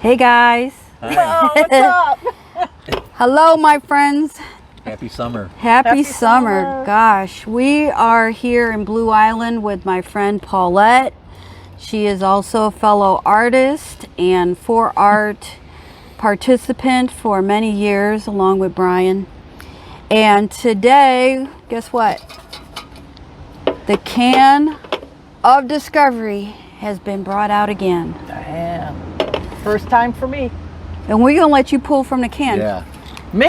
Hey guys. Hi. What's up? Hello my friends. Happy summer. Happy summer. Gosh, we are here in Blue Island with my friend Paulette. She is also a fellow artist and 4Art participant for many years along with Brian. And today, guess what? The can of discovery has been brought out again. Damn. First time for me. And we're gonna let you pull from the can. Yeah. Me?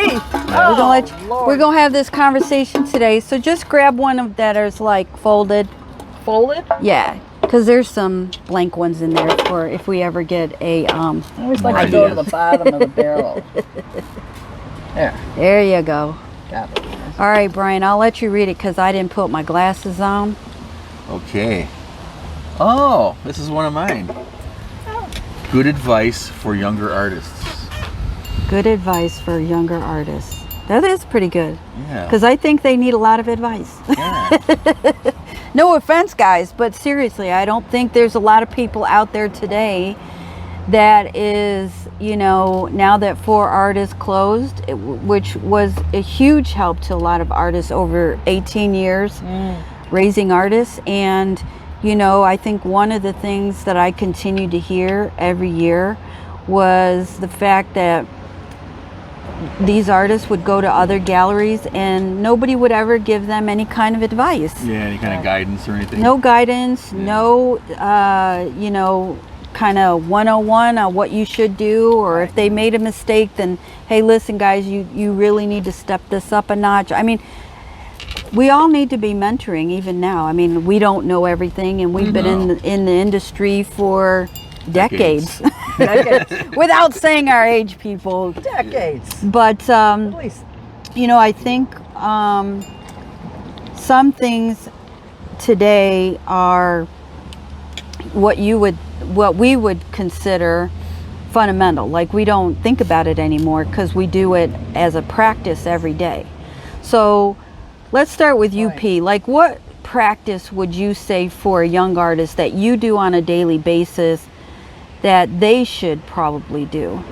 We're gonna have this conversation today. So just grab one of that is like folded. Folded? Yeah, because there's some blank ones in there for if we ever get a I always like to go to the bottom of the barrel. There you go. Got it. All right, Brian, I'll let you read it because I didn't put my glasses on. Okay. Oh, this is one of mine. Good advice for younger artists. Good advice for younger artists. That is pretty good. Yeah. Because I think they need a lot of advice. Yeah. No offense, guys, but seriously, I don't think there's a lot of people out there today that is, you know, now that 4Art is closed, which was a huge help to a lot of artists over 18 years, raising artists. And, you know, I think one of the things that I continue to hear every year was the fact that these artists would go to other galleries and nobody would ever give them any kind of advice. Yeah, any kind of guidance or anything? No guidance, no, you know, kind of 101 on what you should do, or if they made a mistake, then, hey, listen, guys, you really need to step this up a notch. I mean, we all need to be mentoring even now. I mean, we don't know everything, and we've been in the industry for decades. Without saying our age, people. Decades. But, At least. you know, I think some things today are what we would consider fundamental. Like, we don't think about it anymore because we do it as a practice every day. So let's start with you, P. Like, what practice would you say for a young artist that you do on a daily basis that they should probably do?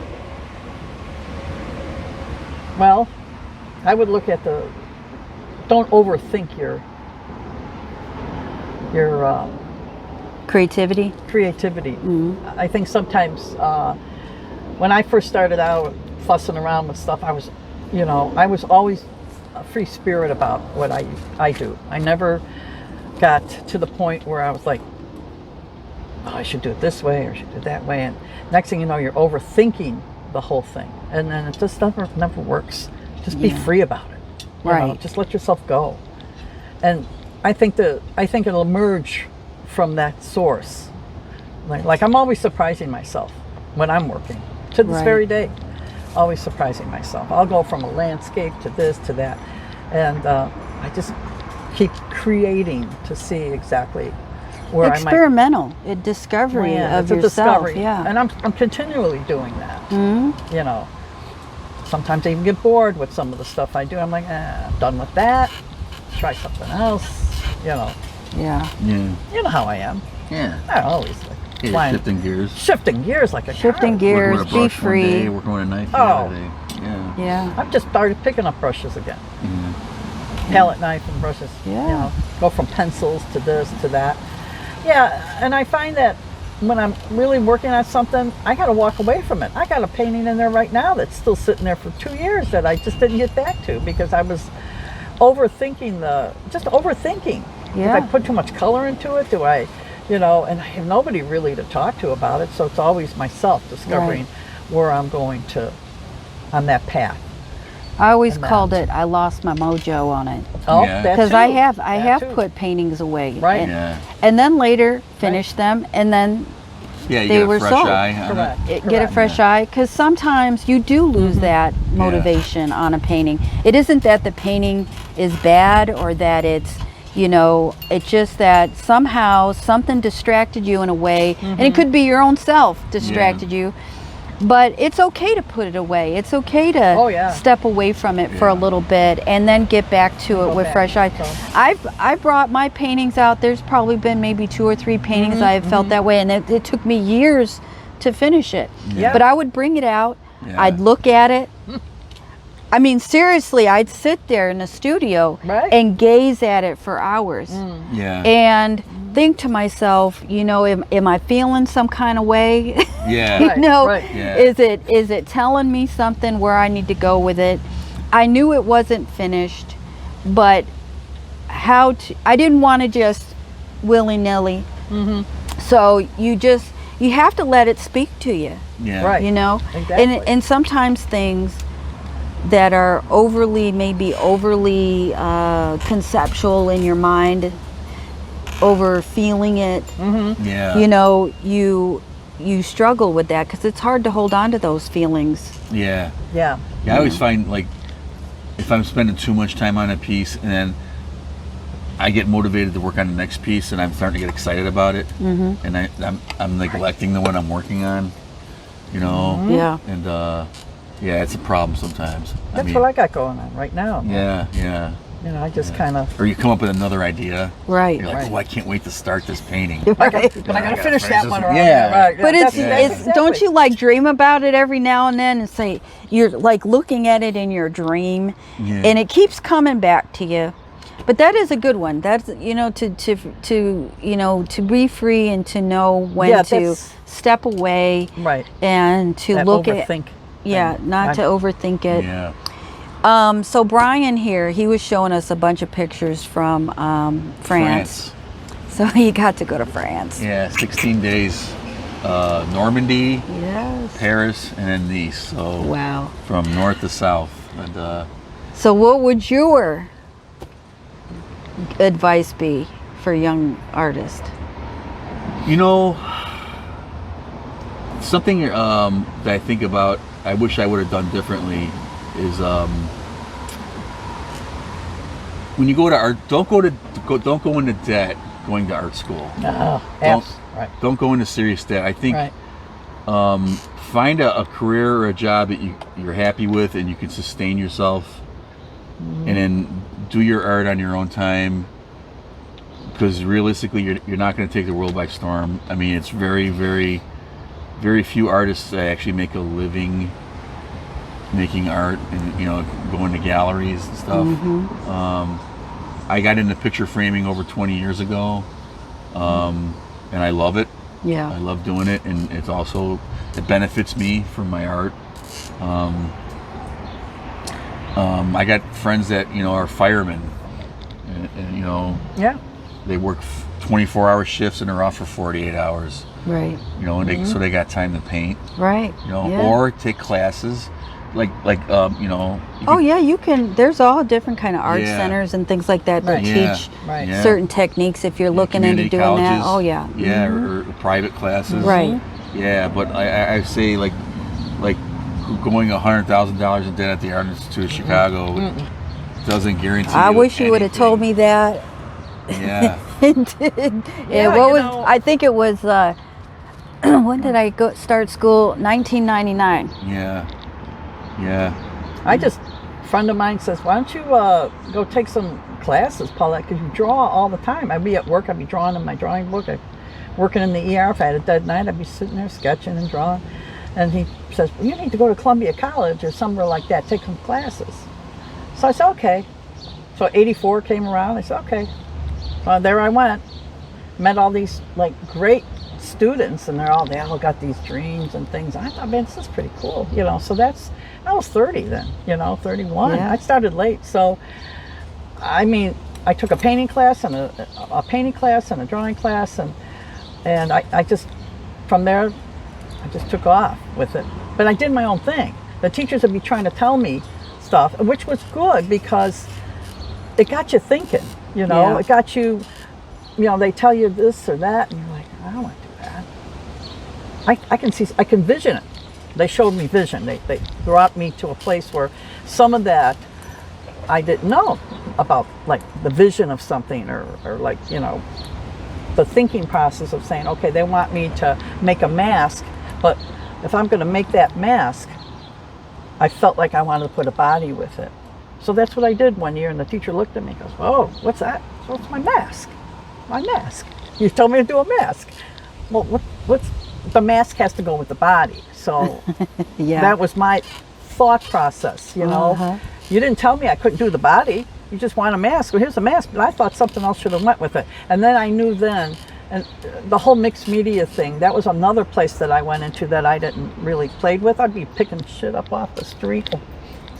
Well, I would look at don't overthink your Creativity? creativity. I think sometimes when I first started out fussing around with stuff, I was always a free spirit about what I do. I never got to the point where I was like, oh, I should do it this way or I should do it that way. And next thing you know, you're overthinking the whole thing. And then it just never works. Just be free about it. You know, just let yourself go. And I think it'll emerge from that source. Like I'm always surprising myself when I'm working. To this very day. Always surprising myself. I'll go from a landscape to this to that. And I just keep creating to see exactly where experimental discovery of yourself. Discovery. Yeah, and I'm continually doing that. You know, sometimes I even get bored with some of the stuff I do. I'm like, I'm done with that. Try something else. You know. Yeah. You know how I am. Yeah. I always like shifting gears. Shifting gears like a shifting car. gears. Working with a brush Be free. One day, working with a knife the other day. Yeah. Yeah. I've just started picking up brushes again. Palette knife and brushes. Yeah. You know, go from pencils to this to that. Yeah, and I find that when I'm really working on something, I got to walk away from it. I got a painting in there right now that's still sitting there for 2 years that I just didn't get back to because I was overthinking. Yeah. If I put too much color into it, do I, you know, and I have nobody really to talk to about it, so it's always myself discovering where I'm going to on that path. I always called it, I lost my mojo on it. Oh, Yeah. Because I have put paintings away. Right. And then later finished them, and then Yeah, you they get a were fresh sold. eye on it. Get a fresh eye, because sometimes you do lose that motivation on a painting. It isn't that the painting is bad or that it's, you know, it's just that somehow something distracted you in a way, and it could be your own self distracted you. But it's okay to put it away. It's okay to step away from it for a little bit and then get back to it with fresh eyes. I brought my paintings out. There's probably been maybe 2 or 3 paintings I have felt that way, and it took me years to finish it. Yeah. But I would bring it out. Yeah. I'd look at it. I mean, seriously, I'd sit there in the studio Right. and gaze at it for hours Yeah. and think to myself, you know, am I feeling some kind of way? Yeah. You Right, know, right. Yeah. is it telling me something where I need to go with it? I knew it wasn't finished, but I didn't want to just willy-nilly. So you have to let it speak to you. Yeah. Right. You know, Exactly. and sometimes things that are maybe overly conceptual in your mind, over feeling it, Yeah. you know, you struggle with that because it's hard to hold on to those feelings. Yeah. Yeah. Yeah, I always find, like, if I'm spending too much time on a piece and then I get motivated to work on the next piece and I'm starting to get excited about it, and I'm neglecting the one I'm working on, you know. Yeah. And yeah, it's a problem sometimes. That's what I got going on right now. Yeah, yeah. You know, I just kind of. Or you come up with another idea. Right. You're like, Right. oh, I can't wait to start this painting. Right. But I got to gotta finish finish that one. this one. Or Yeah. Right. But That's it's don't you like dream about it every now and then and say you're like looking at it in your dream, Yeah. and it keeps coming back to you. But that is a good one. That's, you know, to you know, to be free and to know when Yeah, to that's- step away Right. and to That look overthink. yeah, thing. not to overthink it. Yeah. So Brian here, he was showing us a bunch of pictures from France. So he got to go to France. Yeah, 16 days. Normandy, Yes. Paris, and then Nice. So Wow. from north to south. And So what would your advice be for young artists? you know, something that I think about, I wish I would have done differently, is when you go to art, don't go into debt going to art school. No. Don't- Right. Don't go into serious debt. I think Right. find a career or a job that you're happy with and you can sustain yourself, and then do your art on your own time, because realistically you're not going to take the world by storm. I mean, it's very, very, very few artists that actually make a living making art and, you know, going to galleries and stuff. I got into picture framing over 20 years ago, and I love it. I Yeah. love doing it, and it benefits me from my art. I got friends that, you know, are firemen, and you know, Yeah. they work 24-hour shifts and they're off for 48 hours. Right. You know, and so they got time to paint. Right. You know, Yeah. or take classes, like you know. you Oh could- yeah, you can. There's all different kind of art Yeah. centers and things like that that Right. Yeah, teach Right. yeah. certain techniques if you're looking into Community doing that. colleges. Oh yeah. Yeah, or private classes. Right. Yeah, but I say like going $100,000 in debt at the Art Institute of Chicago doesn't guarantee. I wish you would have told me that. Yeah. It did. Yeah, What you was? know- I think it was. When did I start school? 1999. Yeah. Yeah. A friend of mine says, why don't you go take some classes, Paulette, because you draw all the time. I'd be at work, I'd be drawing in my drawing book, working in the ER. If I had a dead night, I'd be sitting there sketching and drawing. And he says, well, you need to go to Columbia College or somewhere like that, take some classes. So I said, okay. So 84 came around, I said, okay. There I went, met all these like great students, and they all got these dreams and things. I thought, man, this is pretty cool, you know. So I was 30 then, you know, 31. Yeah. I started late, so I mean, I took a painting class and a painting class and a drawing class, and I just, from there, I just took off with it. But I did my own thing. The teachers would be trying to tell me stuff, which was good because it got you thinking, you know. Yeah. It got you, you know, they tell you this or that, and you're like, I don't want to do that. I can vision it. They showed me vision. They brought me to a place where some of that I didn't know about, like the vision of something, or like, you know, the thinking process of saying, okay, they want me to make a mask, but if I'm going to make that mask, I felt like I wanted to put a body with it. So that's what I did one year, and the teacher looked at me and goes, "Whoa, what's that?" So it's my mask. My mask. You told me to do a mask. Well, the mask has to go with the body. So Yeah. that was my thought process, you know. Uh-huh. You didn't tell me I couldn't do the body. You just want a mask. Well, here's a mask, but I thought something else should have went with it. And then I knew then, and the whole mixed media thing, that was another place that I went into that I didn't really played with. I'd be picking shit up off the street.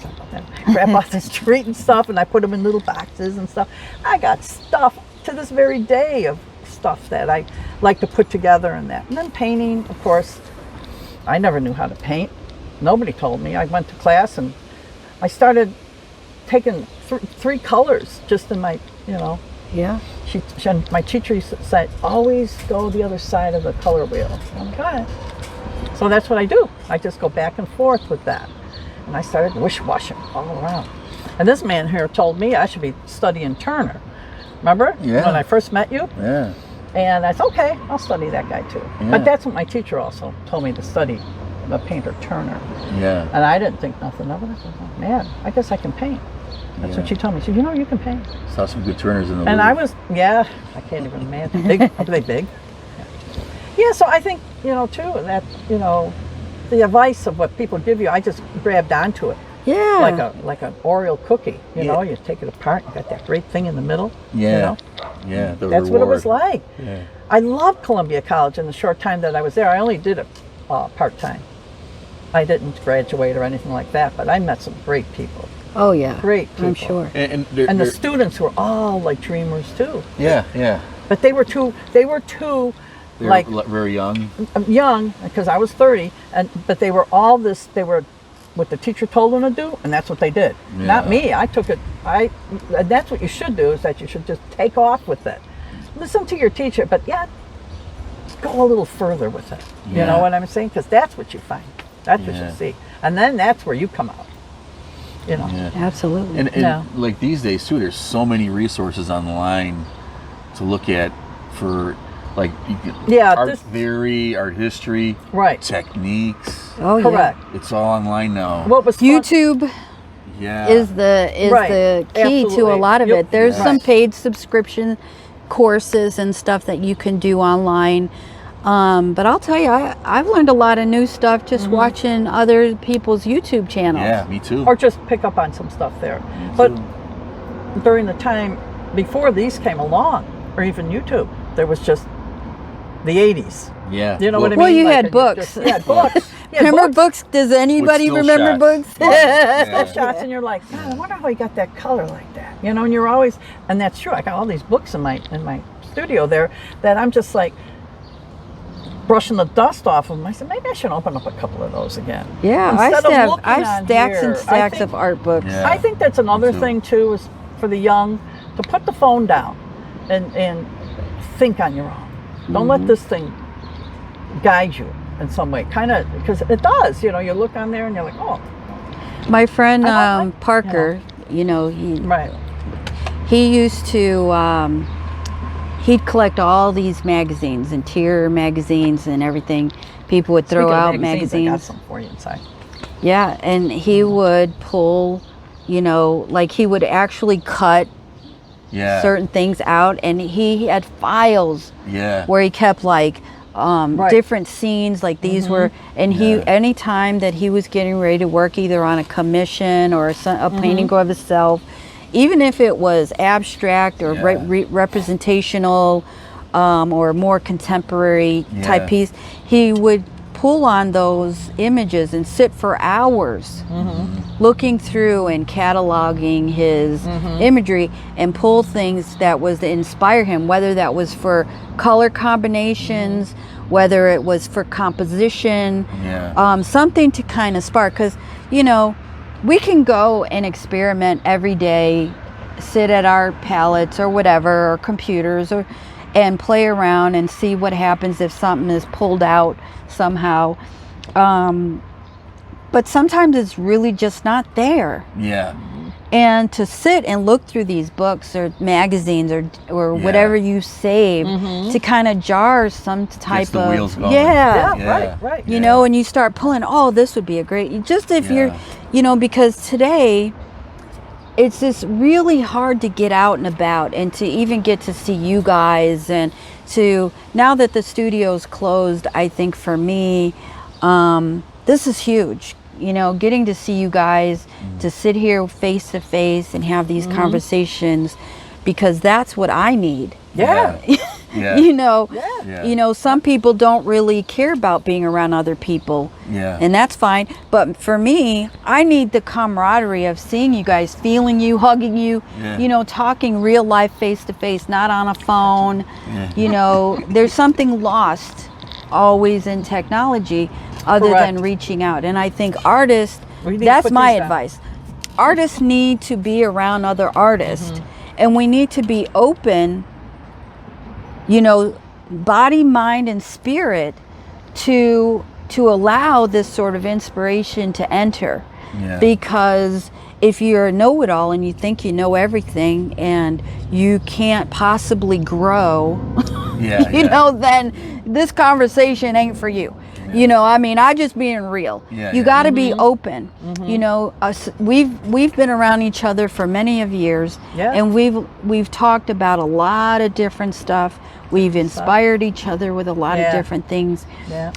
Sorry about that. Crap off the street and stuff, and I put them in little boxes and stuff. I got stuff to this very day of stuff that I like to put together and that. And then painting, of course, I never knew how to paint. Nobody told me. I went to class and I started taking three colors just in my, you know. Yeah. My teacher used to say, always go the other side of the color wheel. I'm like, all right. So that's what I do. I just go back and forth with that. And I started wish-washing all around. And this man here told me I should be studying Turner. Remember? Yeah. When I first met you? Yeah. And I said, okay, I'll study that guy too. Yeah. But that's what my teacher also told me to study, the painter Turner. Yeah. And I didn't think nothing of it. I said, oh, man, I guess I can paint. That's what she told me. She said, you know, you can paint. Saw some good Turners in the And Louvre. I was, yeah, I can't even imagine. Big, are they big? Yeah, so I think, you know, too, that, you know, the advice of what people give you, I just grabbed onto it. Yeah. Like an Oreo cookie, you know, you take it apart, you got that great thing in the middle. Yeah. You know? Yeah. The That's what it was reward. like. Yeah. I loved Columbia College in the short time that I was there. I only did it part-time. I didn't graduate or anything like that, but I met some great people. Oh yeah. Great people. I'm sure. And And the students were all like dreamers too. yeah, yeah. But they were too They like were very young. young, because I was 30, but they were all this, they were what the teacher told them to do, and that's what they did. Yeah. Not me. I took it, and that's what you should do, is that you should just take off with it. Listen to your teacher, but yeah, go a little further with it. You Yeah. know what I'm saying? Because that's what you find. That's what Yeah. you see. And then that's where you come out. You know. Yeah. Absolutely. And Yeah. like these days too, there's so many resources online to look at for like you can, Yeah, art this- theory, art history, Right. techniques. Oh Correct. It's all online now. What was fun- YouTube Yeah. is the Right. key to a Absolutely. lot of Yep. it. There's Yeah. some Right. paid subscription courses and stuff that you can do online. But I'll tell you, I've learned a lot of new stuff just Mm-hmm. watching other people's YouTube channels. Yeah, me too. or just pick up on some stuff there. Me But too. during the time before these came along, or even YouTube, there was just the 80s. Yeah. You know what I mean? Well, you Like, had it books. just- yeah, books. Yeah, Remember books? Does anybody still remember shots. books? Yeah. shots, and you're like, God, I wonder how he got that color like that. You know, and you're always, and that's true. I got all these books in my studio there that I'm just like brushing the dust off of them. I said, maybe I should open up a couple of those again. Yeah, Instead of looking I have on stacks here, and I stacks think- of art books. Yeah. I think that's another Me too. thing too, is for the young to put the phone down and think on your own. Don't let this thing guide you in some way. Kind of, because it does. You know, you look on there and you're like, oh, My friend I like- Parker, you know, right. he used to he'd collect all these magazines, interior magazines and everything. People would throw Speaking of out magazines, I got magazines. some for you inside. Yeah, and he would pull, you know, like he would actually cut Yeah. certain things out, and he had files Yeah. where he kept like Right. different scenes, like these were, and he Yeah. anytime that he was getting ready to work either on a commission or a painting of himself, even if it was abstract or Yeah. representational or more contemporary Yeah. type piece, he would pull on those images and sit for hours looking through and cataloging his imagery and pull things that was to inspire him, whether that was for color combinations, whether it was for composition, Yeah. something to kind of spark. Because, you know, we can go and experiment every day, sit at our palettes or whatever, or computers, and play around and see what happens if something is pulled out somehow. But sometimes it's really just not there. Yeah. And to sit and look through these books or magazines or Yeah. whatever you save to kind of jar some type the of wheels going. Yeah, Yeah. right. you know, and you start pulling, oh, this would be a great, just if you're, Yeah. you know, because today it's just really hard to get out and about and to even get to see you guys, and to, now that the studio's closed, I think for me, this is huge. You know, getting to see you guys, to sit here face to face and have these conversations, because that's what I need. Yeah. Yeah. You know, Yeah. you know, some people don't really care about being around other people, Yeah. and that's fine. But for me, I need the camaraderie of seeing you guys, feeling you, hugging you, Yeah. you know, talking real life face to face, not on a phone. Yeah. You know, there's something lost always in technology other Correct. than reaching out. And I think artists, We need to that's put my these down. advice. Artists need to be around other artists, and we need to be open, you know, body, mind, and spirit to allow this sort of inspiration to enter. Yeah. Because if you're a know-it-all and you think you know everything and you can't possibly grow, Yeah. you know, then this conversation ain't for you. You know, I mean, I just being real. Yeah, You yeah. got to be open. You know, we've been around each other for many of years, Yeah. and we've talked about a lot of different stuff. We've inspired each other with a lot of Yeah. different things. Yeah.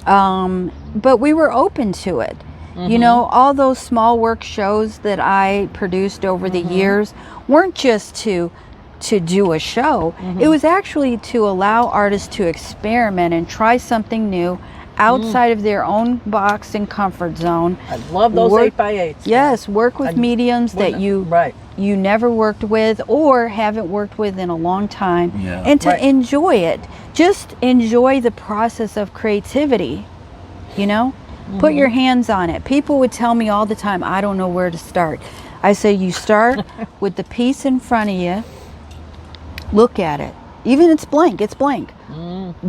But we were open to it. You know, all those small work shows that I produced over the years weren't just to do a show. It was actually to allow artists to experiment and try something new outside of their own box and comfort zone. I love those Work- 8x8s. Yes, work with mediums that Right. you never worked with or haven't worked with in a long time, Yeah. and to Right. enjoy it. Just enjoy the process of creativity, you know? Put your hands on it. People would tell me all the time, I don't know where to start. I say, you start with the piece in front of you, look at it. Even it's blank.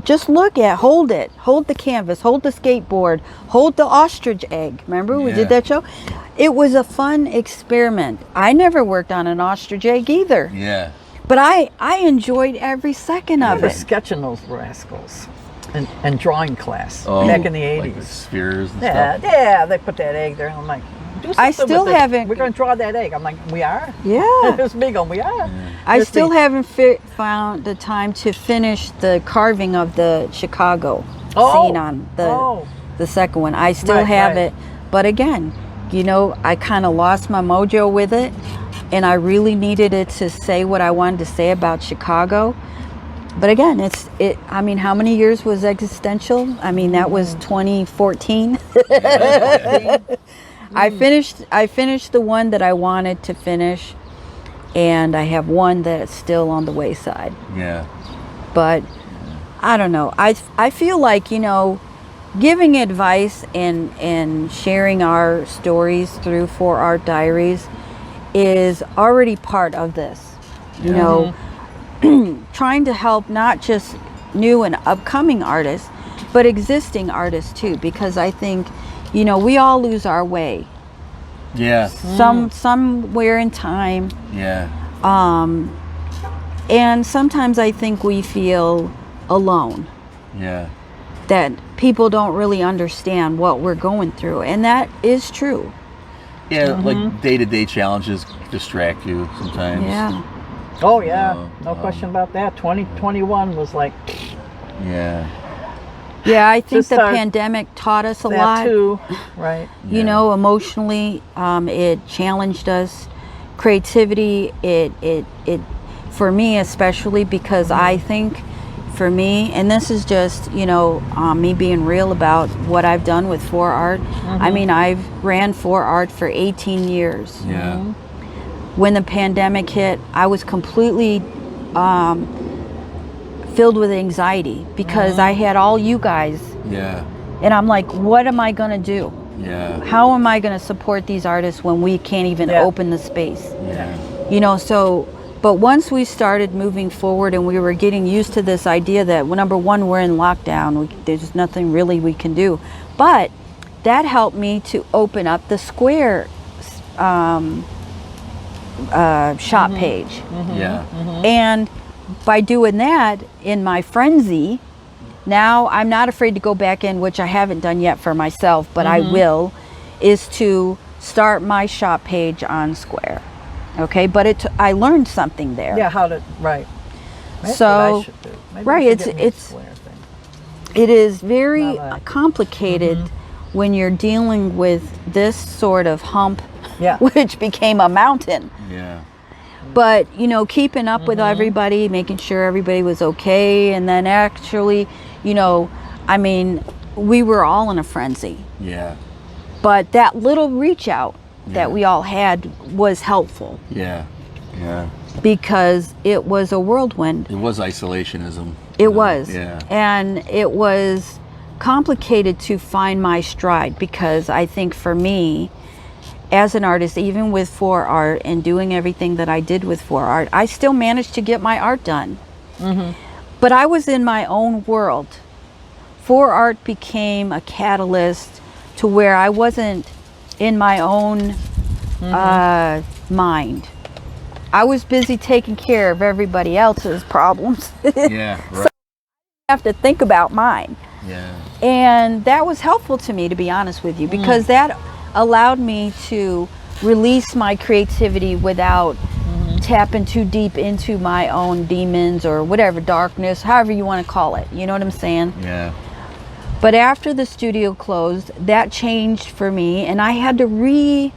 Just look at, hold the canvas, hold the skateboard, hold the ostrich egg. Remember we Yeah. did that show? It was a fun experiment. I never worked on an ostrich egg either, Yeah. but I enjoyed every second I of remember it. sketching those rascals in drawing class Oh, back in the like the 80s. spheres and Yeah, stuff. yeah, they put that egg there. I'm like, do something I still with it. haven't- We're going to draw that egg. I'm like, we are? Yeah. It's big on, we are. I Just still the- haven't found the time to finish the carving of the Chicago Oh. scene on Oh. the second one. I still Right, have right. it, but again, you know, I kind of lost my mojo with it, and I really needed it to say what I wanted to say about Chicago. But again, I mean, how many years was Existential? I mean, that was 2014. I finished the one that I wanted to finish, and I have one that's still on the wayside. Yeah. But I don't know. I feel like, you know, giving advice and sharing our stories through 4Art Diaries is already part of this. You know, trying to help not just new and upcoming artists, but existing artists too, because I think, you know, we all lose our way Yeah. somewhere in time. Yeah. And sometimes I think we feel alone, Yeah. that people don't really understand what we're going through, and that is true. Yeah, like day-to-day challenges distract you sometimes. Yeah. Oh, yeah. No, No question about that. 2021 was like Yeah, I think Just the our- pandemic taught us a that lot. too. Right. You know, emotionally, it challenged us. Creativity, it for me especially, because I think for me, and this is just, you know, me being real about what I've done with 4Art. I mean, I've ran 4Art for 18 years. Yeah. When the pandemic hit, I was completely filled with anxiety because I had all you guys, Yeah. and I'm like, what am I gonna do? Yeah. How am I gonna support these artists when we can't even Yeah. open the space? Yeah. You know, so, but once we started moving forward and we were getting used to this idea that, well, number one, we're in lockdown, there's nothing really we can do. But that helped me to open up the Square shop page. Yeah. And by doing that, in my frenzy, now I'm not afraid to go back in, which I haven't done yet for myself, but I will, is to start my shop page on Square. Okay, but I learned something there. Yeah, how to, right. That's So, what I should do. Maybe right, I should get me a it's square thing. it is very Not like- complicated when you're dealing with this sort of hump, Yeah. which became a mountain. Yeah. But, you know, keeping up with everybody, making sure everybody was okay, and then actually, you know, I mean, we were all in a frenzy. Yeah. But that little reach out Yeah. that we all had was helpful Yeah. Yeah. because it was a whirlwind. It was isolationism. It was. Yeah. And it was complicated to find my stride because I think for me, as an artist, even with 4Art and doing everything that I did with 4Art, I still managed to get my art done. But I was in my own world. 4Art became a catalyst to where I wasn't in my own mind. I was busy taking care of everybody else's problems. Yeah. Right. I have to think about mine. Yeah. And that was helpful to me, to be honest with you, because that allowed me to release my creativity without tapping too deep into my own demons or whatever, darkness, however you want to call it. You know what I'm saying? Yeah. But after the studio closed, that changed for me, and I had to reframe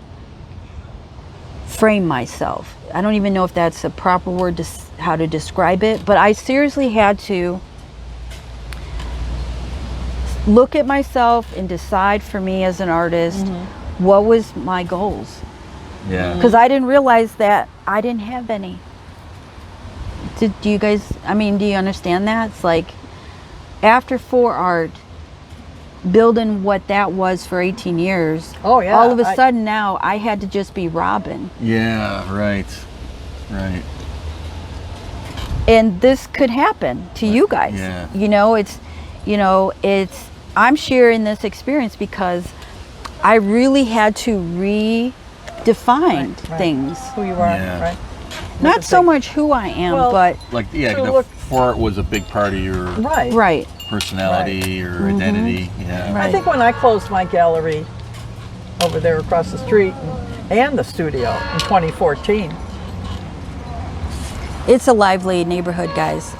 myself. I don't even know if that's a proper word to how to describe it, but I seriously had to look at myself and decide for me as an artist what was my goals, Yeah. because I didn't realize that I didn't have any. Do you guys, I mean, do you understand that? It's like after 4Art, building what that was for 18 years, Oh, yeah. all of a sudden now I had to just be Robin. Yeah. Right. Right. And this could happen to you guys. Yeah. You know, I'm sharing this experience because I really had to redefine Right. things. Who you are, Yeah. right? Not so much who I am, Well, but Like, yeah, So the look- 4Art was a big part of your Right. right. personality or identity. Yeah. Right. I think when I closed my gallery over there across the street and the studio in 2014, It's a lively neighborhood, guys.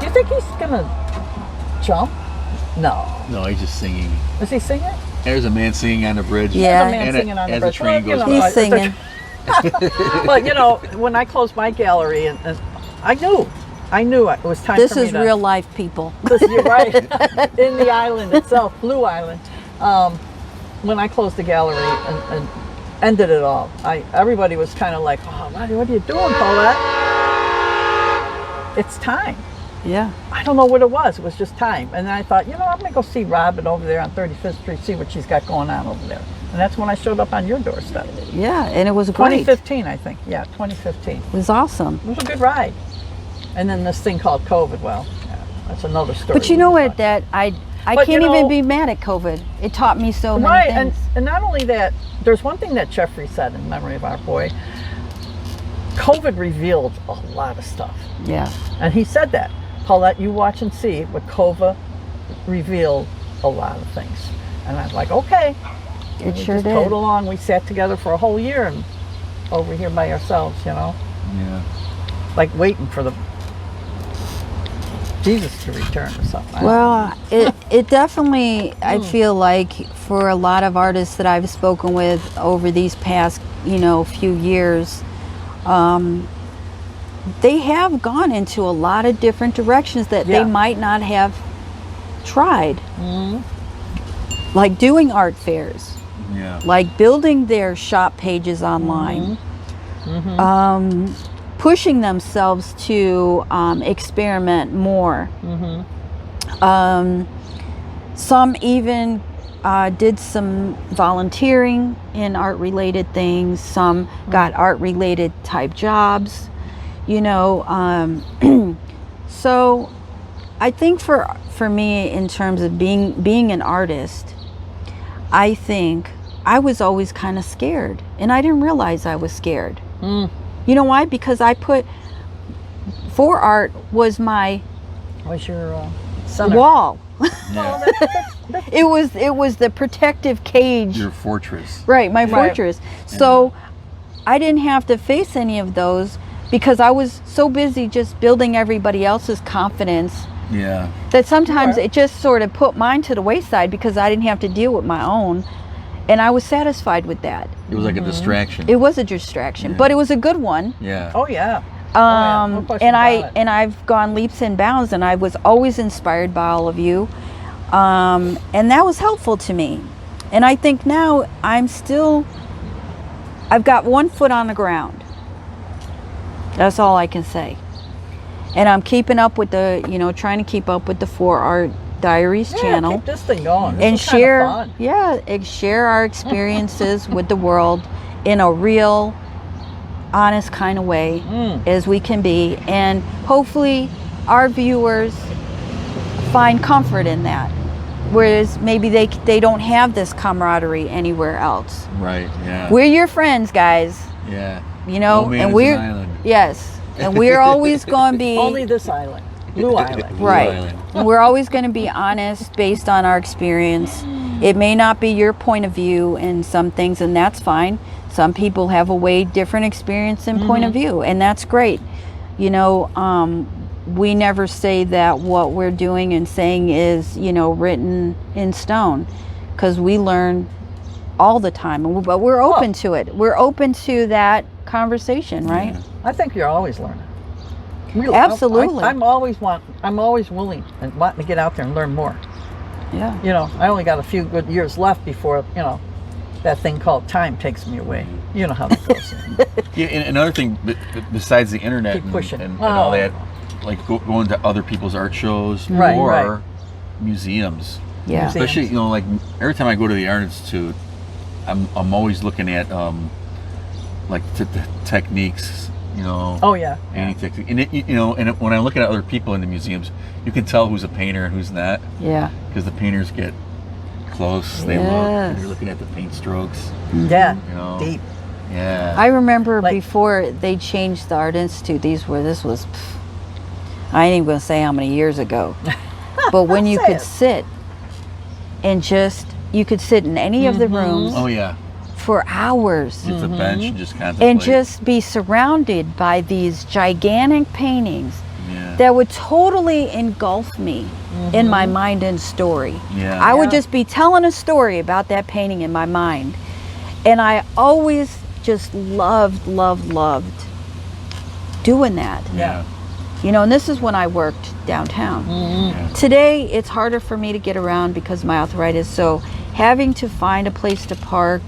do you think he's gonna jump? No. No, he's just singing. Is he singing? There's a man singing on the bridge. Yeah. There's a man And singing on the as bridge. the train Well, goes you know, by. He's singing. But you know, when I closed my gallery, and I knew it was time This for me is to. real life, people. You're right. In the island itself, Blue Island. When I closed the gallery and ended it all, everybody was kind of like, "Oh, what are you doing, Paulette? It's time." Yeah. I don't know what it was. It was just time. And then I thought, you know, I'm going to go see Robin over there on 35th Street, see what she's got going on over there. And that's when I showed up on your doorstep. Yeah, and it was great. 2015, I think. Yeah, 2015. It was awesome. It was a good ride. And then this thing called COVID, well, yeah, that's another story. But you know what? That I But, can't you know- even be mad at COVID. It taught me so many Right, things. and not only that, there's one thing that Jeffrey said in memory of our boy. COVID revealed a lot of stuff. Yeah. And he said that. Paulette, you watch and see, but COVID revealed a lot of things. And I was like, okay. It And we sure just did. towed along. We sat together for a whole year and over here by ourselves, you know, Yeah. like waiting for the Jesus to return or something. I don't know. Well, it definitely, I feel like for a lot of artists that I've spoken with over these past, few years, they have gone into a lot of different directions that Yeah. they might not have tried. Like doing art fairs, Yeah. like building their shop pages online, pushing themselves to experiment more. Some even did some volunteering in art related things. Some got art related type jobs, so I think for me, in terms of being an artist, I think I was always kind of scared, and I didn't realize I was scared. You know why? Because I put 4Art was my Was your center. wall. Well, It was the protective cage. Your fortress. Right, my Right. fortress. So I didn't have to face any of those because I was so busy just building everybody else's confidence Yeah. that sometimes Sure. it just sort of put mine to the wayside because I didn't have to deal with my own. And I was satisfied with that. It was like a distraction. It was a distraction, but it was a good one. Yeah. Oh yeah. yeah, no question about it. And I've gone leaps and bounds, and I was always inspired by all of you, and that was helpful to me. And I think now I've got one foot on the ground. That's all I can say. And I'm keeping up with trying to keep up with the 4Art Diaries channel. Keep this thing going. This And is kinda fun. share our experiences with the world in a real, honest kind of way as we can be, and hopefully our viewers find comfort in that, whereas maybe they don't have this camaraderie anywhere else. Right. Yeah. We're your friends, guys, Yeah. you know. No man And is we're an island. yes, and we're always going to be Only this island, Blue Island. Blue right. Island. And we're always going to be honest based on our experience. It may not be your point of view in some things, and that's fine. Some people have a way different experience and point of view, and that's great. You know, we never say that what we're doing and saying is, written in stone, because we learn all the time, but we're open to it. We're open to that conversation, right? I think you're always learning. Really, Absolutely. I'm always willing and wanting to get out there and learn more. Yeah. You know, I only got a few good years left before, that thing called time takes me away. You know how that goes. Yeah, and another thing, besides the internet Keep pushing. and all that, like going to other people's art shows Right, or right. museums. Yeah. Museum. Especially, like every time I go to the Art Institute, I'm always looking at like the techniques, Oh yeah. painting technique, and when I look at other people in the museums, you can tell who's a painter and who's not, Yeah. because the painters get close, they look, and they're looking at the paint strokes, Yeah. Deep. Yeah. I remember Like- before they changed the Art Institute, I ain't even gonna say how many years ago, but when you Say could it. sit and you could sit in any of the rooms Oh yeah. for hours It's a bench and just contemplate. and just be surrounded by these gigantic paintings Yeah. that would totally engulf me in my mind and story. Yeah. I would Yeah. just be telling a story about that painting in my mind. And I always just loved doing that. Yeah. And this is when I worked downtown. Yeah. Today, it's harder for me to get around because of my arthritis. So having to find a place to park,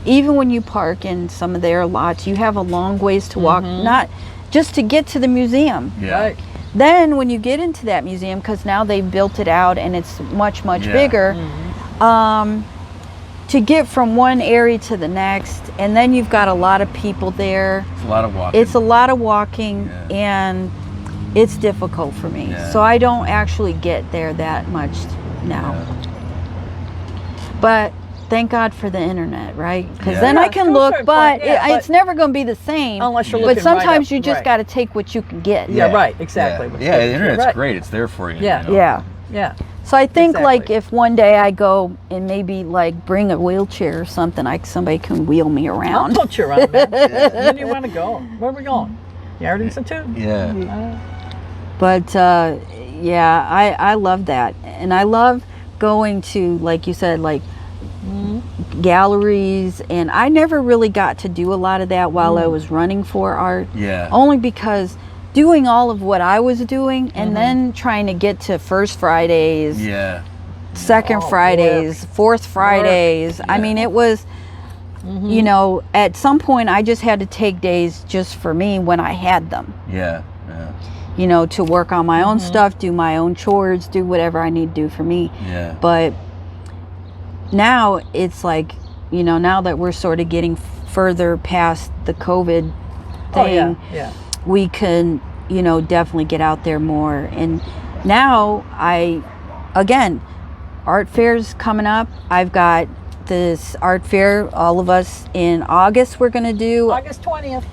even when you park in some of their lots, you have a long ways to walk, not just to get to the museum. Yeah. Right. Then when you get into that museum, because now they've built it out and it's much Yeah. bigger, to get from one area to the next, and then you've got a lot of people there. It's a lot of walking. It's a lot of walking, Yeah. and it's difficult for me. Yeah. So I don't actually get there that much now. Yeah. But thank God for the internet, right? Because Yeah. then Yeah, I can to a look, certain but, point, yeah, it's never going to be the same. Unless you're but looking right sometimes up, you just right. got to take what you can get. Yeah, right, exactly. Yeah, the internet's Right. great. It's there for you. Yeah. Yeah. Yeah. So I think like Exactly. if one day I go and maybe like bring a wheelchair or something, somebody can wheel me I'll around. tote you around, man. Where do you want to go? Where are we going? The Art Institute? Yeah. But yeah, I love that, and I love going to, like you said, like galleries, and I never really got to do a lot of that while I was running 4Art. Yeah. Only because doing all of what I was doing and then trying to get to First Fridays, Yeah. Second Oh, Fridays, Fourth Fridays. I Yeah. mean, it was, at some point I just had to take days just for me when I had them, Yeah. Yeah. to work on my own stuff, do my own chores, do whatever I need to do for me. Yeah. But now it's like, now that we're sort of getting further past the COVID Oh, thing, yeah. Yeah. we can, definitely get out there more. And now again, art fair's coming up. I've got this art fair, all of us in August we're going to do. August 20th.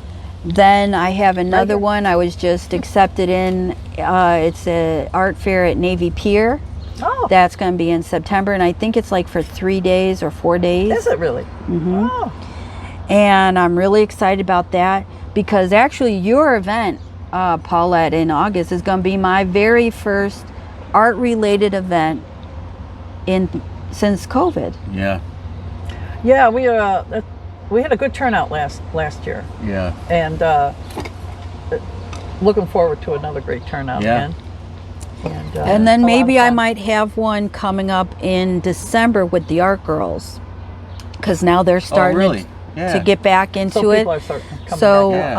Then I have another here. one I was just accepted in. It's a art fair at Navy Pier. Oh, That's going to be in September, and I think it's like for 3 days or 4 days. is it really? Mhm. Oh, And I'm really excited about that because actually your event, Paulette, in August is going to be my very first art-related event since COVID. Yeah. yeah. We had a good turnout last year, Yeah. and looking forward to another great turnout Yeah. again. And, And then it's a lot of maybe I fun. might have one coming up in December with the art girls because now they're starting really? Yeah. to get back into So it. people are starting coming So back.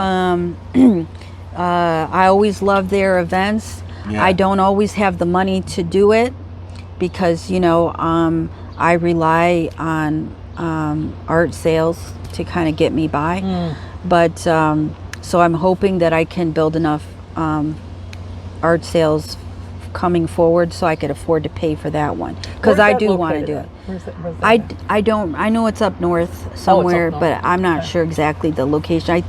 I always love their events. Yeah. I don't always have the money to do it because I rely on art sales to kind of get me by. But so I'm hoping that I can build enough art sales coming forward so I could afford to pay for that one because Where's I that do want to located do at? it. Where's that I don't. I know it's up north somewhere, north. but I'm not Okay. sure exactly the location.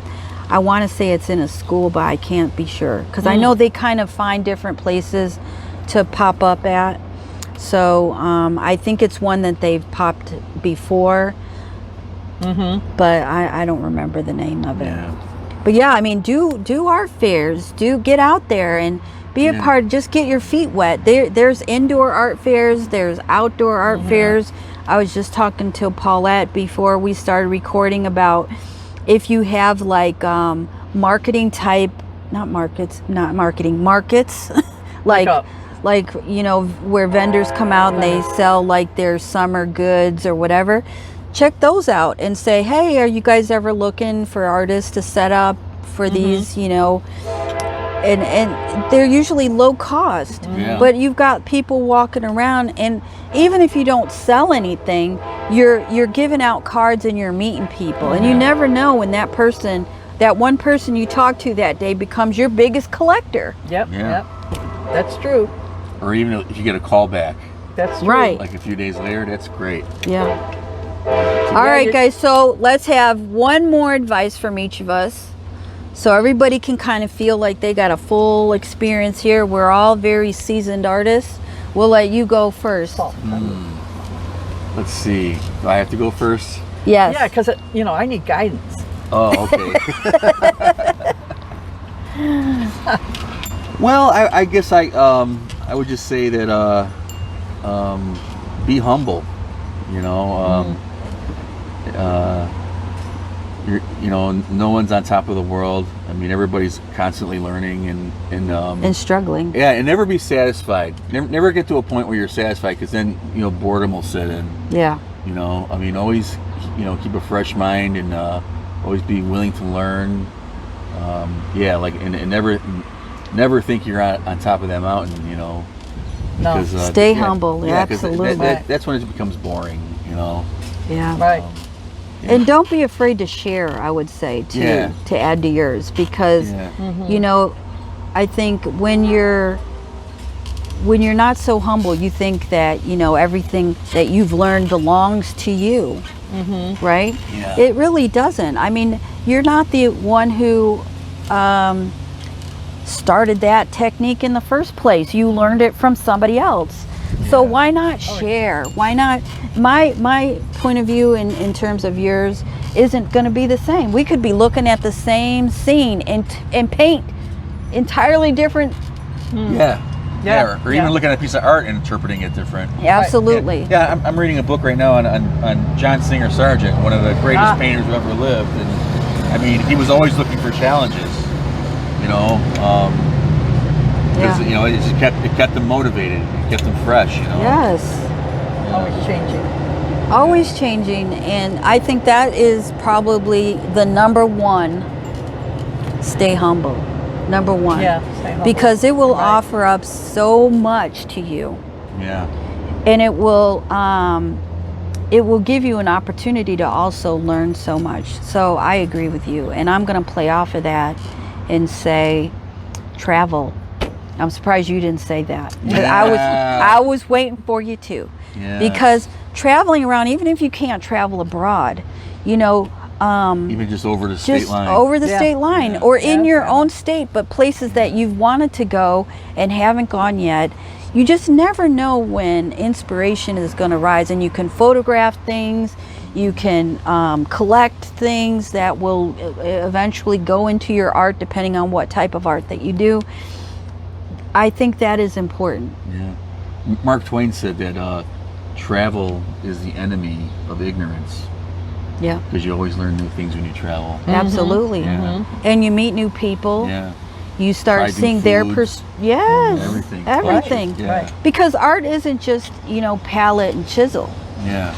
I want to say it's in a school, but I can't be sure because I know they kind of find different places to pop up at. So I think it's one that they've popped before, but I don't remember the name of it. Yeah. But yeah, I mean, do art fairs. Do get out there and be a Yeah. part. Just get your feet wet. There's indoor art fairs. There's outdoor art fairs. I was just talking to Paulette before we started recording about if you have like marketing type, not markets, like Up. like where vendors come out and they sell like their summer goods or whatever. Check those out and say, hey, are you guys ever looking for artists to set up for these, and they're usually low cost, Yeah. but you've got people walking around, and even if you don't sell anything, you're giving out cards and you're meeting people, and you never know when that one person you talk to that day becomes your biggest collector. Yep. Yeah. Yep. That's true. Or even if you get a call back That's true. Right. like a few days later, that's great. Yeah. All right, you- guys, so let's have one more advice from each of us so everybody can kind of feel like they got a full experience here. We're all very seasoned artists. We'll let you go first. Oh, Let's see. Do I have to go first? Yes. yeah, because I need guidance. Oh, okay. Well, I guess I would just say that be humble. No one's on top of the world. I mean, everybody's constantly learning And struggling. yeah, and never be satisfied. Never get to a point where you're satisfied, because then boredom will set in. Yeah. I mean, always keep a fresh mind and always be willing to learn. And never think you're on top of that mountain. Because, Stay humble, 'cause absolutely. that's when it becomes boring. Yeah. Right. And don't be afraid to share, I would say, too, Yeah. to add to yours, because Yeah. I think when you're not so humble, you think that everything that you've learned belongs to you, right? Yeah. It really doesn't. I mean, you're not the one who started that technique in the first place. You learned it from somebody else. So why not share? Why not? My point of view in terms of yours isn't going to be the same. We could be looking at the same scene and paint entirely different. Yeah. Yeah. Or even looking at a piece of art and interpreting it different. Absolutely. Yeah, I'm reading a book right now on John Singer Sargent, one of the greatest painters who ever lived. And I mean, he was always looking for challenges, because it kept them motivated, it kept them fresh. Yes. Always changing. Always changing, and I think that is probably the number one. Stay humble. Number one. Yeah, stay humble. Because it will Right. offer up so much to you, Yeah. and it will give you an opportunity to also learn so much. So I agree with you, and I'm going to play off of that and say travel. I'm surprised you didn't say that. Yeah. I was waiting for you to. Yeah. Because traveling around, even if you can't travel abroad, Even just over the state just line. over the Yeah. state line, Yeah. or in Yeah, your yeah. own state, but places that you've wanted to go and haven't gone yet, you just never know when inspiration is going to rise, and you can photograph things, you can collect things that will eventually go into your art depending on what type of art that you do. I think that is important. Yeah. Mark Twain said that travel is the enemy of ignorance. Yeah. Because you always learn new things when you travel. Absolutely. Yeah. And you meet new people. Yeah. You start Try new seeing their foods. yes, Everything. everything. Yeah. Right. Because art isn't just, you know, palette and chisel. Yeah.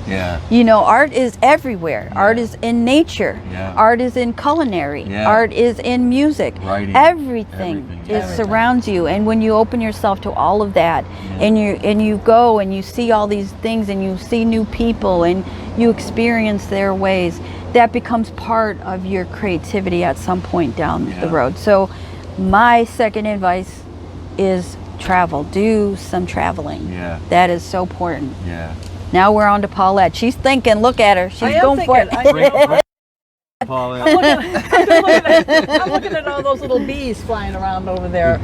Yeah. You know, art is everywhere. Yeah. Art is in nature. Yeah. Art is in culinary. Yeah. Art is in music. Writing. Everything surrounds you. And when you open yourself to all of that, and you go and you see all these things, and you see new people, and you experience their ways, that becomes part of your creativity at some point down the road. So my second advice is travel. Do some traveling. Yeah. That is so important. Yeah. Now we're on to Paulette. She's thinking. Look at her. She's going for it. Paul, I'm looking at all those little bees flying around over there.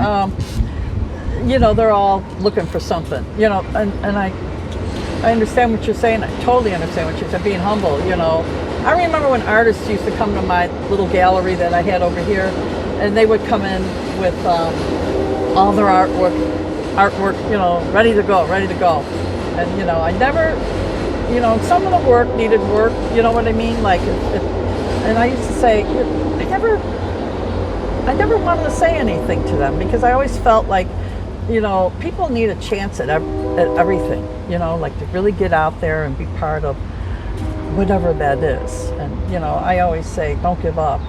You know, they're all looking for something. You know, and I understand what you're saying. I totally understand what you're saying. Being humble. You know, I remember when artists used to come to my little gallery that I had over here, and they would come in with all their artwork. You know, ready to go. And, you know, I never, you know, some of the work needed work, you know what I mean? Like, and I used to say, I never wanted to say anything to them, because I always felt like, you know, people need a chance at everything, you know, like to really get out there and be part of whatever that is. And, you know, I always say, don't give up,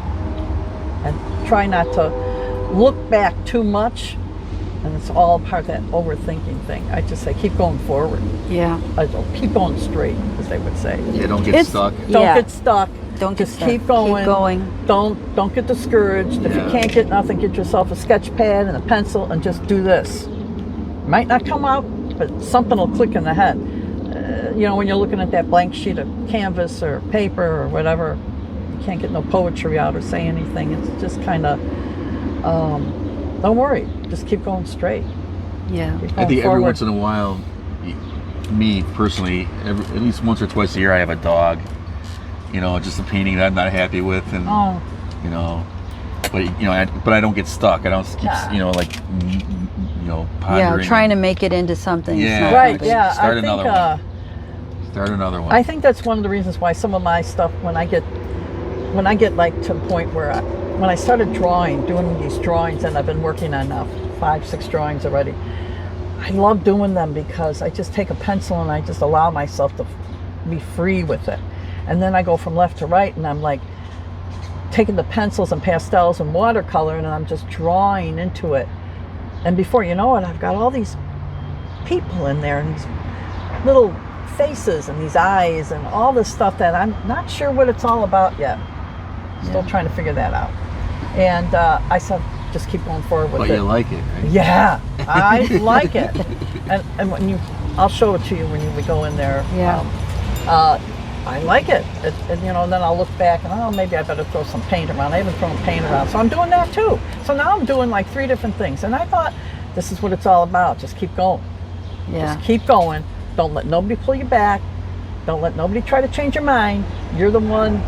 and try not to look back too much. And it's all part of that overthinking thing. I just say, keep going forward. Yeah. Keep going straight, as they would say. Yeah, don't get stuck. Don't get stuck. Don't get just stuck. keep going. Keep going. Don't get discouraged. If you can't get nothing, get yourself a sketch pad and a pencil and just do this. Might not come out, but something will click in the head. You know, when you're looking at that blank sheet of canvas or paper or whatever, you can't get no poetry out or say anything. It's just kind of, don't worry. Just keep going straight. Yeah. I think every once in a while, me personally, at least once or twice a year, I have a dog. You know, just a painting that I'm not happy with, and you know, but you know, but I don't get stuck. I don't keep, you know, like, you know, pondering. Yeah, trying to make it into something. Yeah. Right. Yeah. Start another one. Start another one. I think that's one of the reasons why some of my stuff, when I get like to the point where when I started doing these drawings, and I've been working on 5-6 drawings already, I love doing them because I just take a pencil and I just allow myself to be free with it. And then I go from left to right, and I'm like taking the pencils and pastels and watercolor, and I'm just drawing into it. And before you know it, I've got all these people in there, and these little faces and these eyes and all this stuff that I'm not sure what it's all about yet. Still trying to figure that out. And I said, just keep going forward with it. But you like it, right? Yeah, I like it. And when I'll show it to you when we go in there. Yeah. I like it. And you know, then I'll look back and maybe I better throw some paint around. I haven't thrown paint around, so I'm doing that too. So now I'm doing like 3 different things, and I thought this is what it's all about. Just keep going. Yeah. Just keep going. Don't let nobody pull you back. Don't let nobody try to change your mind. You're the one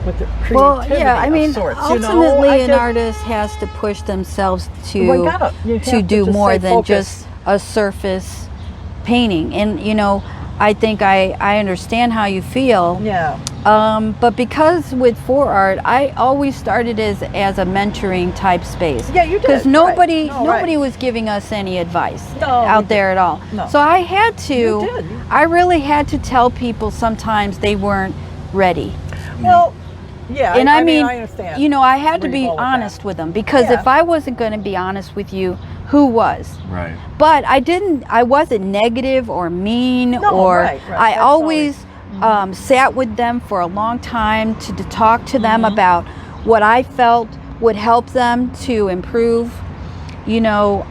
with the creativity. Well, yeah, I mean, of sorts. ultimately, an artist has to push themselves to do more than just a surface painting. And you know, I think I understand how you feel. Yeah. But because with 4Art, I always started as a mentoring type space. Yeah, you did. Because nobody right. was giving us any advice No, out there at all. No. So I had to. You did. I really had to tell people sometimes they weren't ready. Well, yeah. And I mean, I understand. you know, I had to where you're be going with honest that. with them, because Yeah. if I wasn't going to be honest with you, who was? Right. But I wasn't negative or mean, or right. I That's always sat with them for a long time to talk to them about what I felt would help them to improve, you know,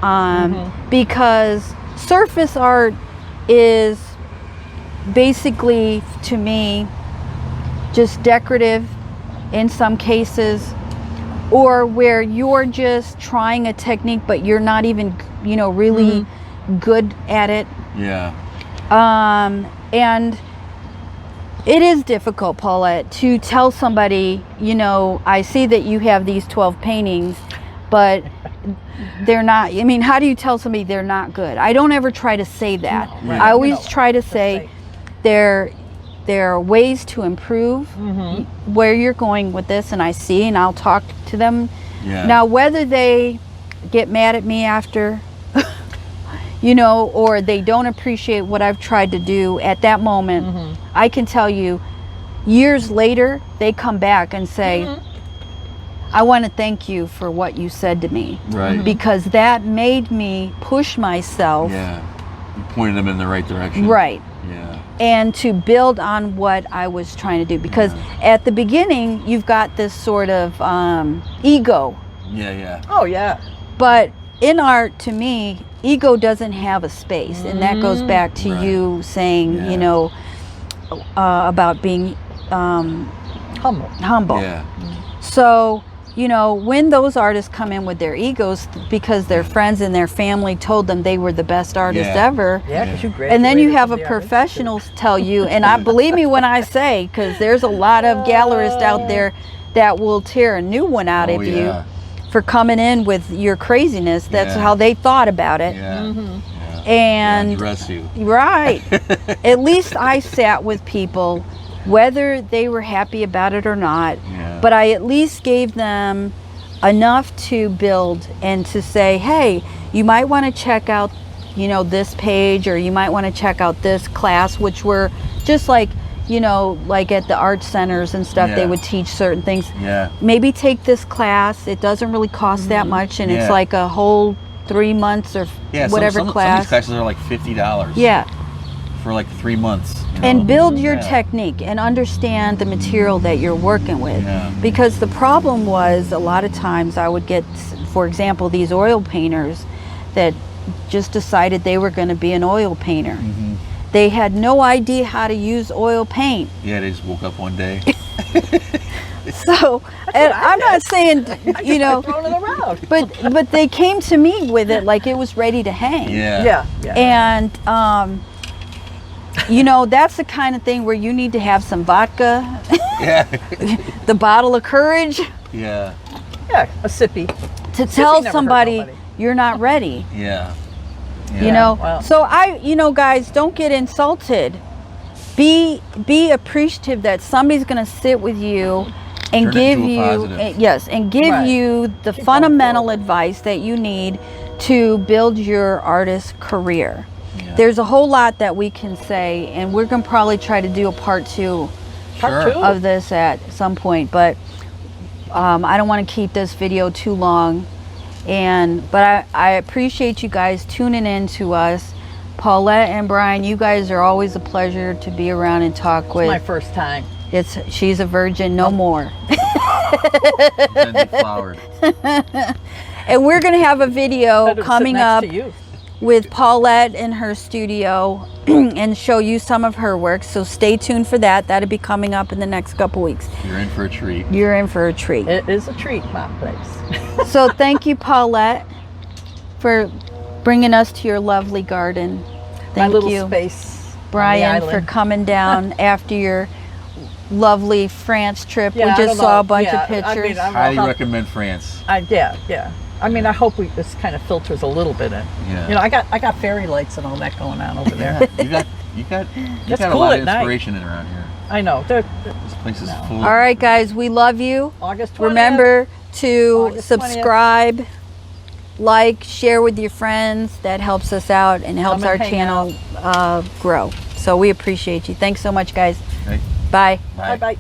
because surface art is basically, to me, just decorative in some cases, or where you're just trying a technique but you're not even, you know, really good at it. Yeah. And it is difficult, Paulette, to tell somebody, you know, I see that you have these 12 paintings, but they're not. I mean, how do you tell somebody they're not good? I don't ever try to say that. No, right. I always try to say there are ways to improve where you're going with this, and I see, and I'll talk to them. Yeah. Now, whether they get mad at me after, you know, or they don't appreciate what I've tried to do at that moment, I can tell you, years later, they come back and say, I want to thank you for what you said to me. Right. Because that made me push myself. Yeah. You pointed them in the right direction. Right. Yeah. And to build on what I was trying to do. Because at the beginning, you've got this sort of ego. Yeah, yeah. Oh, yeah. But in art, to me, ego doesn't have a space. And that goes back to you saying, you know, about being humble. Yeah. So, you know, when those artists come in with their egos because their friends and their family told them they were the best artist ever, Yeah, because you graduated. and then you have from a the Art professional tell you, and I believe me when I say, because there's a lot of gallerists out there that will tear a new one out of you for coming in with your craziness. That's how they thought about it. Yeah. And dress you. right. At least I sat with people, whether they were happy about it or not, but I at least gave them enough to build and to say, hey, you might want to check out, you know, this page, or you might want to check out this class, which were just like, you know, like at the art centers and stuff, they would teach certain things. Maybe take this class. It doesn't really cost that much, and it's like a whole 3 months or whatever class. Some of these classes are like $50. Yeah. For like 3 months. You know? And build your technique and understand the material that you're working with. Because the problem was, a lot of times I would get, for example, these oil painters that just decided they were going to be an oil painter. They had no idea how to use oil paint. Yeah, they just woke up one day. So, and I'm not saying, you know, throwing it around. but they came to me with it like it was ready to hang. And you know, that's the kind of thing where you need to have some vodka, the bottle of courage, a sippy, to tell somebody you're not ready. You know, so you know, guys, don't get insulted. Be appreciative that somebody's going to sit with you and give you, and give you the fundamental advice that you need to build your artist career. There's a whole lot that we can say, and we're going to probably try to do a part two of this at some point, but I don't want to keep this video too long. But I appreciate you guys tuning in to us. Paulette and Brian, you guys are always a pleasure to be around and talk with. It's my first time. She's a virgin, no more. And we're going to have a video coming up with Paulette in her studio and show you some of her work. So stay tuned for that. That'll be coming up in the next couple weeks. You're in for a treat. You're in for a treat. It is a treat, my place. So thank you, Paulette, for bringing us to your lovely garden. Thank my little you, space, Brian, for coming down after your lovely France trip. Yeah, we just saw a bunch of pictures. I highly recommend France. Yeah. I mean, I hope this kind of filters a little bit in. You know, I got fairy lights and all that going on over there. You got That's a cool lot at of night. inspiration in around here. I know. This place is full. All right, guys, we love you. August 20th. Remember to August subscribe, like, share with your friends. That helps us out and helps our channel grow. So we appreciate you. Thanks so much, guys. Right. Bye. Bye-bye.